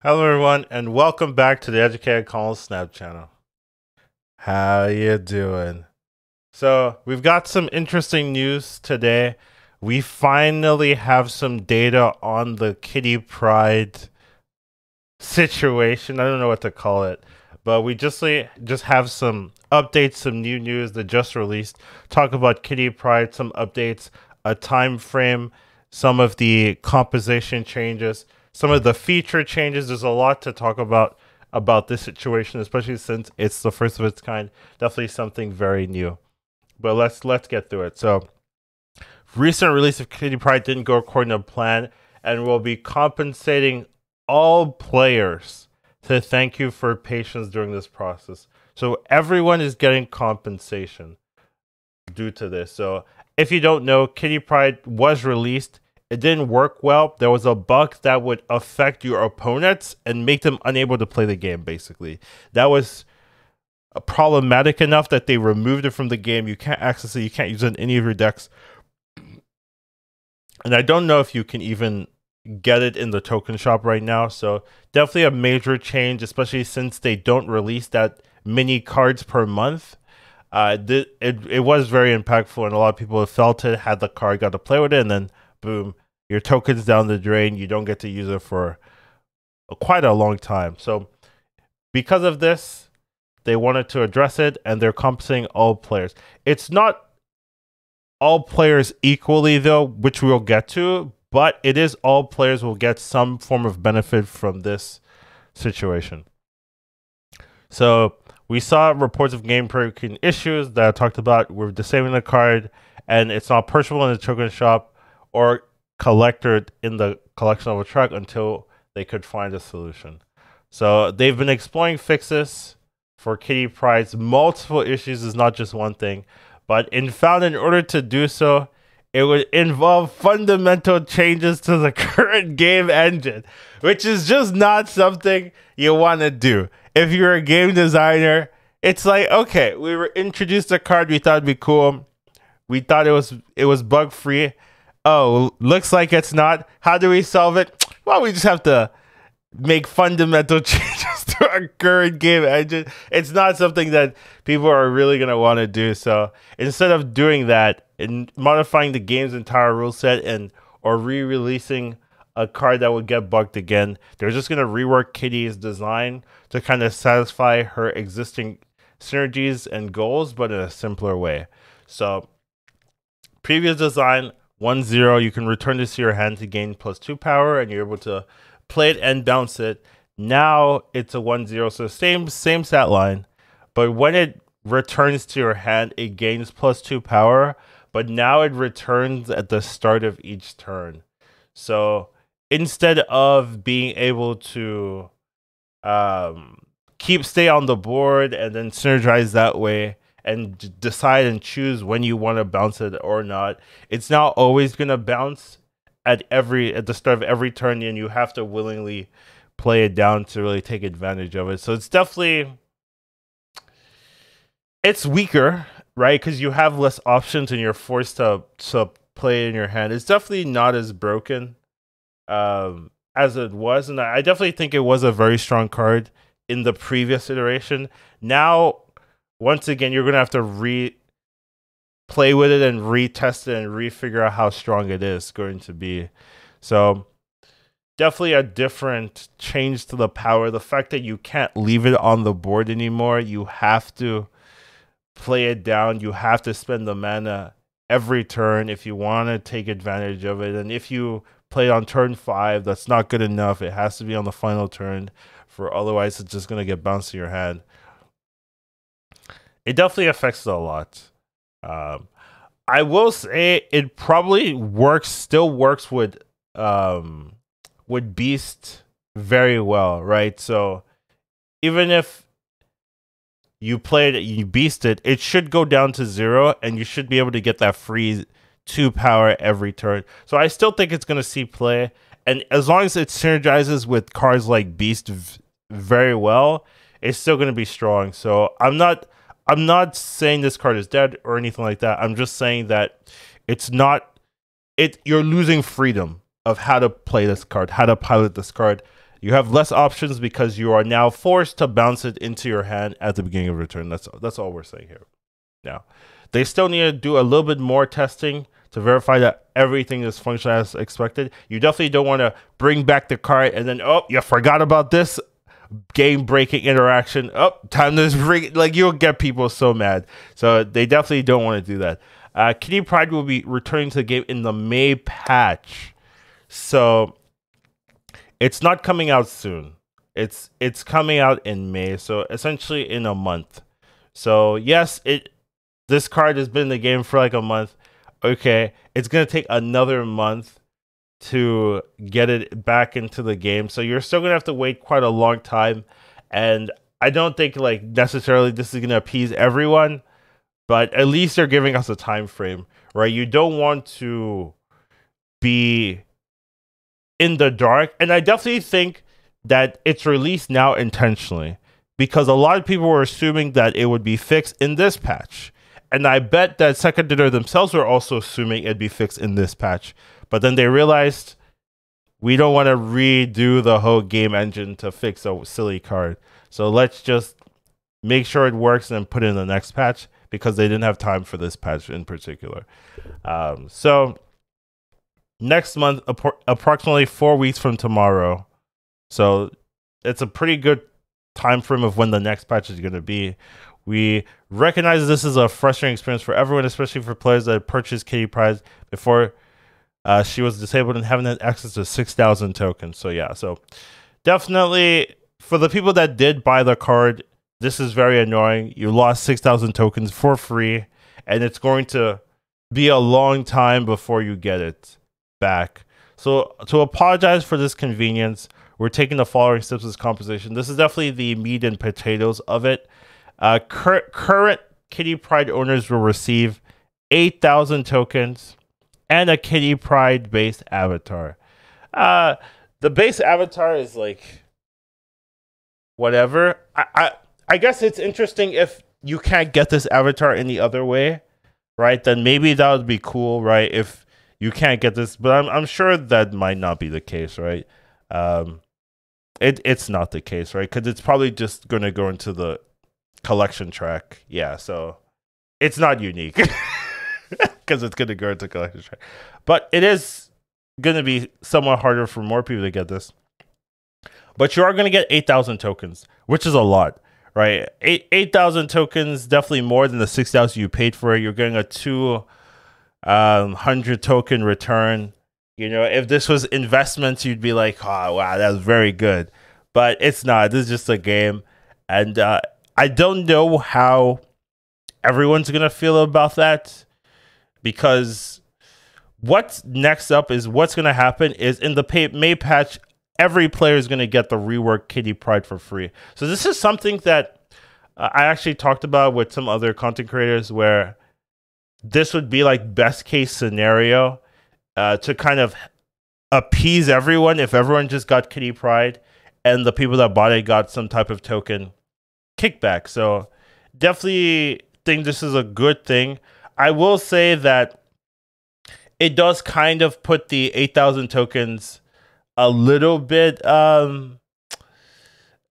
Hello everyone and welcome back to the Educated Collins Snap channel. How you doing? So we've got some interesting news today. We finally have some data on the Kitty Pryde situation. I don't know what to call it, but we just have some updates, some new news that just released. Talk about Kitty Pryde, some updates, a time frame, some of the composition changes, some of the feature changes. There's a lot to talk about this situation, especially since it's the first of its kind. Definitely something very new. But let's get through it. So, recent release of Kitty Pryde didn't go according to plan, and will be compensating all players to thank you for patience during this process. So everyone is getting compensation due to this. So if you don't know, Kitty Pryde was released. It didn't work well. There was a bug that would affect your opponents and make them unable to play the game, basically. That was problematic enough that they removed it from the game. You can't access it. You can't use it in any of your decks. And I don't know if you can even get it in the token shop right now. So definitely a major change, especially since they don't release that many cards per month. It was very impactful, and a lot of people have felt it, had the card, got to play with it, and then boom, your token's down the drain. You don't get to use it for quite a long time. So because of this, they wanted to address it, and they're compensating all players. It's not all players equally, though, which we'll get to, but it is all players will get some form of benefit from this situation. So we saw reports of game breaking issues that I talked about. We're disabling the card, and it's not purchasable in the token shop or collected in the collection of a truck until they could find a solution. So they've been exploring fixes for Kitty Pryde's multiple issues. Is not just one thing, but in order to do so, it would involve fundamental changes to the current game engine, which is just not something you want to do. If you're a game designer, it's like, okay, we were introduced a card we thought would be cool. We thought it was bug free. Oh, looks like it's not. How do we solve it? Well, we just have to make fundamental changes to our current game engine. It's not something that people are really going to want to do. So instead of doing that and modifying the game's entire rule set or re-releasing a card that would get bugged again, they're just going to rework Kitty's design to kind of satisfy her existing synergies and goals, but in a simpler way. So previous design, 1-0, you can return this to your hand to gain +2 power, and you're able to play it and bounce it. Now it's a 1-0, so same stat line, but when it returns to your hand, it gains +2 power, but now it returns at the start of each turn. So instead of being able to stay on the board and then synergize that way and decide and choose when you want to bounce it or not, it's now always going to bounce at the start of every turn, and you have to willingly play it down to really take advantage of it. So it's definitely, it's weaker, right? Because you have less options and you're forced to play it in your hand. It's definitely not as broken as it was, and I definitely think it was a very strong card in the previous iteration. Now, once again, you're gonna have to play with it and retest it and refigure out how strong it is going to be. So definitely a different change to the power. The fact that you can't leave it on the board anymore, you have to play it down. You have to spend the mana every turn if you want to take advantage of it. And if you play on turn 5, that's not good enough. It has to be on the final turn, otherwise it's just going to get bounced in your hand. It definitely affects it a lot. I will say it probably still works with Beast very well, right? So even if you played it, you beast it, it should go down to 0, and you should be able to get that free 2 power every turn. So I still think it's going to see play, and as long as it synergizes with cards like Beast very well, it's still going to be strong. So I'm not saying this card is dead or anything like that. I'm just saying that you're losing freedom of how to play this card, how to pilot this card. You have less options because you are now forced to bounce it into your hand at the beginning of return. That's all we're saying here. Now, they still need to do a little bit more testing to verify that everything is functioning as expected. You definitely don't want to bring back the card and then, oh, you forgot about this game-breaking interaction. Oh, time to bring, like, you'll get people so mad. So they definitely don't want to do that. Kitty Pryde will be returning to the game in the May patch. So it's not coming out soon. It's coming out in May. So essentially in a month. So yes, this card has been in the game for like a month. Okay, it's going to take another month to get it back into the game. So you're still going to have to wait quite a long time. And I don't think like necessarily this is going to appease everyone, but at least they're giving us a time frame, right? You don't want to be in the dark. And I definitely think that it's released now intentionally because a lot of people were assuming that it would be fixed in this patch. And I bet that Second Dinner themselves were also assuming it'd be fixed in this patch. But then they realized we don't want to redo the whole game engine to fix a silly card. So let's just make sure it works and then put it in the next patch because they didn't have time for this patch in particular. So next month, approximately 4 weeks from tomorrow. So it's a pretty good time frame of when the next patch is going to be. We recognize this is a frustrating experience for everyone, especially for players that purchased Kitty Pryde before she was disabled and haven't had access to 6,000 tokens. So yeah, so definitely for the people that did buy the card, this is very annoying. You lost 6,000 tokens for free, and it's going to be a long time before you get it back. So to apologize for this convenience, we're taking the following steps as compensation. This is definitely the meat and potatoes of it. Current Kitty Pryde owners will receive 8,000 tokens and a Kitty Pryde based avatar. The base avatar is like whatever. I guess it's interesting if you can't get this avatar any other way, right? Then maybe that would be cool, right? If you can't get this, but I'm sure that might not be the case, right? It's not the case, right? Because it's probably just going to go into the collection track. Yeah, so it's not unique because it's going to go into collection track. But it is going to be somewhat harder for more people to get this. But you are going to get 8,000 tokens, which is a lot, right? 8,000 tokens, definitely more than the 6,000 you paid for it. You're getting a 200 token return. You know, if this was investments, you'd be like, oh, wow, that's very good. But it's not. This is just a game. And I don't know how everyone's going to feel about that, because what's next up is what's going to happen is in the May patch, every player is going to get the reworked Kitty Pryde for free. So this is something that I actually talked about with some other content creators, where this would be like best case scenario to kind of appease everyone if everyone just got Kitty Pryde and the people that bought it got some type of token kickback. So definitely think this is a good thing. I will say that it does kind of put the 8,000 tokens a little bit of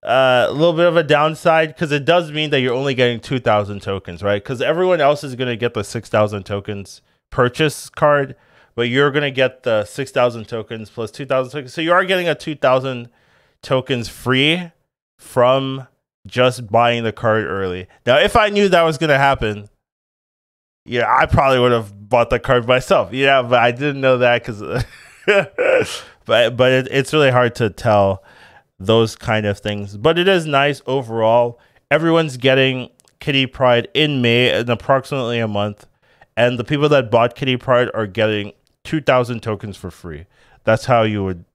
a downside, because it does mean that you're only getting 2,000 tokens, right? Because everyone else is going to get the 6,000 tokens purchase card, but you're going to get the 6,000 tokens plus 2,000 tokens. So you are getting a 2,000 tokens free from just buying the card early. Now, if I knew that was going to happen, yeah, I probably would have bought the card myself. Yeah, but I didn't know that because, but it's really hard to tell those kind of things. But it is nice overall. Everyone's getting Kitty Pryde in May in approximately a month, and the people that bought Kitty Pryde are getting 2,000 tokens for free. That's how you would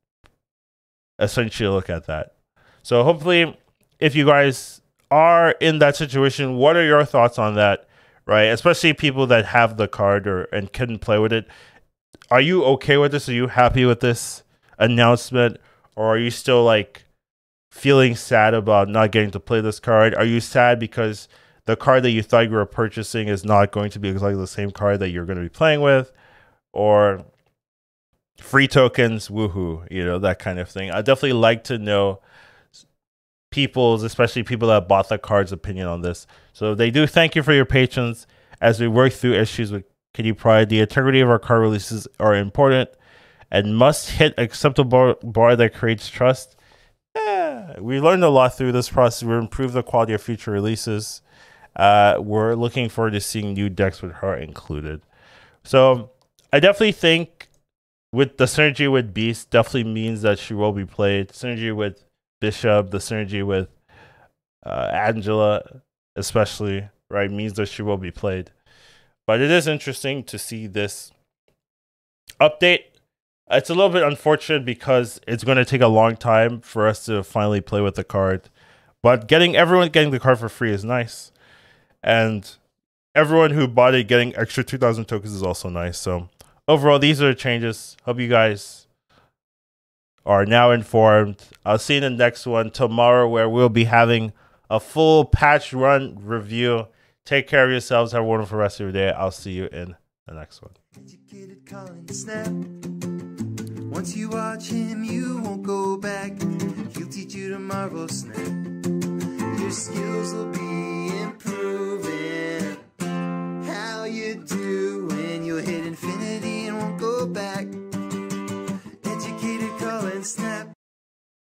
essentially look at that. So hopefully, if you guys are in that situation, what are your thoughts on that, right? Especially people that have the card and couldn't play with it. Are you okay with this? Are you happy with this announcement? Or are you still like feeling sad about not getting to play this card? Are you sad because the card that you thought you were purchasing is not going to be exactly the same card that you're going to be playing with? Or free tokens, woohoo, you know, that kind of thing. I definitely like to know people's, especially people that bought the cards, opinion on this. So they do thank you for your patience as we work through issues with Kitty Pryde. The integrity of our card releases are important and must hit acceptable bar that creates trust. Yeah, we learned a lot through this process. We improved the quality of future releases. We're looking forward to seeing new decks with her included. So I definitely think with the synergy with Beast definitely means that she will be played. Synergy with Bishop, the synergy with Angela especially, right, means that she will be played. But it is interesting to see this update. It's a little bit unfortunate because it's going to take a long time for us to finally play with the card. But everyone getting the card for free is nice. And everyone who bought it getting extra 2,000 tokens is also nice. So overall, these are the changes. Hope you guys are now informed. I'll see you in the next one tomorrow, where we'll be having a full patch run review. Take care of yourselves. Have a wonderful rest of your day. I'll see you in the next one. Once you watch him, you won't go back. He'll teach you tomorrow, snap. Your skills will be improving. How you do